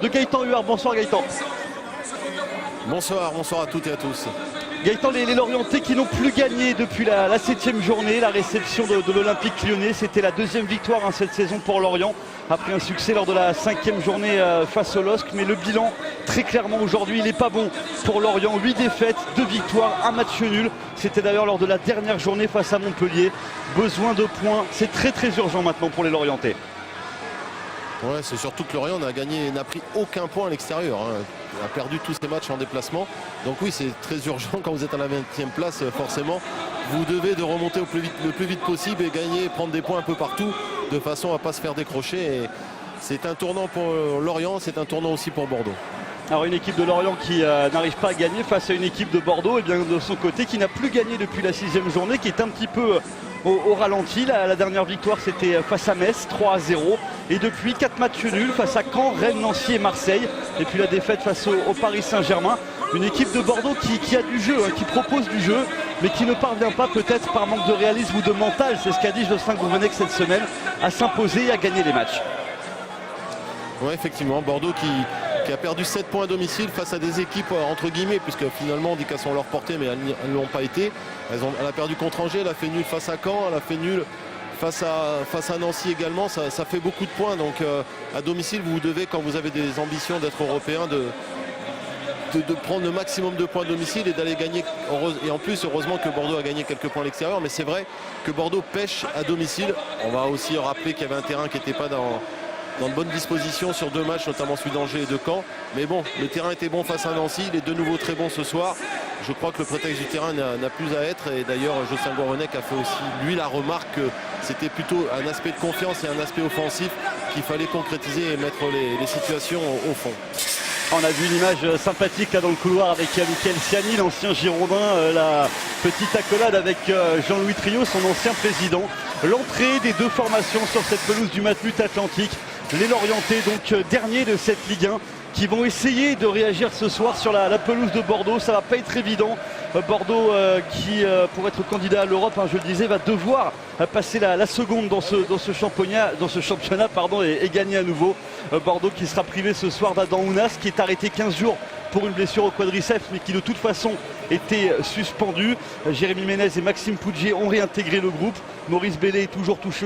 de Gaëtan Huard. Bonsoir Gaëtan. Bonsoir à toutes et à tous. Gaëtan, les Lorientais qui n'ont plus gagné depuis la 7e journée, la réception de l'Olympique Lyonnais. C'était la 2e victoire cette saison pour Lorient, après un succès lors de la 5e journée face au LOSC. Mais le bilan, très clairement aujourd'hui, il n'est pas bon pour Lorient. 8 défaites, 2 victoires, 1 match nul. C'était d'ailleurs lors de la dernière journée face à Montpellier. Besoin de points, c'est très urgent maintenant pour les Lorientais. Ouais, c'est surtout que Lorient n'a pris aucun point à l'extérieur. A perdu tous ses matchs en déplacement. Donc oui, c'est très urgent quand vous êtes à la 20e place, forcément. Vous devez de remonter le plus vite possible et gagner, prendre des points un peu partout, de façon à ne pas se faire décrocher. Et c'est un tournant pour Lorient, c'est un tournant aussi pour Bordeaux. Alors une équipe de Lorient qui n'arrive pas à gagner face à une équipe de Bordeaux, et bien de son côté qui n'a plus gagné depuis la 6e journée, qui est un petit peu au ralenti. La dernière victoire c'était face à Metz, 3-0. Et depuis 4 matchs nuls face à Caen, Rennes, Nancy et Marseille. Et puis la défaite face au Paris Saint-Germain. Une équipe de Bordeaux qui a du jeu, qui propose du jeu, mais qui ne parvient pas, peut-être par manque de réalisme ou de mental, c'est ce qu'a dit Jocelyn Gourvenec cette semaine, à s'imposer et à gagner les matchs. Oui, effectivement, Bordeaux qui a perdu 7 points à domicile face à des équipes entre guillemets, puisque finalement on dit qu'elles sont à leur portée, mais elles ne l'ont pas été. Elle a perdu contre Angers, elle a fait nul face à Caen, elle a fait nul face à Nancy également. Ça fait beaucoup de points, donc à domicile vous devez, quand vous avez des ambitions d'être européen, de prendre le maximum de points à domicile et d'aller gagner. Et en plus, heureusement que Bordeaux a gagné quelques points à l'extérieur, mais c'est vrai que Bordeaux pêche à domicile. On va aussi rappeler qu'il y avait un terrain qui n'était pas dans de bonnes dispositions sur 2 matchs, notamment celui d'Angers et de Caen. Mais bon, le terrain était bon face à Nancy, il est de nouveau très bon ce soir. Je crois que le prétexte du terrain n'a plus à être. Et d'ailleurs, Jocelyn Gourvenec a fait aussi, lui, la remarque que c'était plutôt un aspect de confiance et un aspect offensif qu'il fallait concrétiser et mettre les situations au fond. On a vu une image sympathique là dans le couloir avec Michael Siani, l'ancien Girondin, la petite accolade avec Jean-Louis Trio, son ancien président. L'entrée des 2 formations sur cette pelouse du Matmut Atlantique. Les Lorientais, donc derniers de cette Ligue 1, qui vont essayer de réagir ce soir sur la pelouse de Bordeaux. Ça va pas être évident. Bordeaux qui, pour être candidat à l'Europe, je le disais, va devoir passer la seconde dans ce championnat et gagner à nouveau. Bordeaux qui sera privé ce soir d'Adam Ounas, qui est arrêté 15 jours pour une blessure au quadriceps, mais qui de toute façon était suspendu. Jérémy Ménez et Maxime Pougier ont réintégré le groupe. Maurice Bellet est toujours touché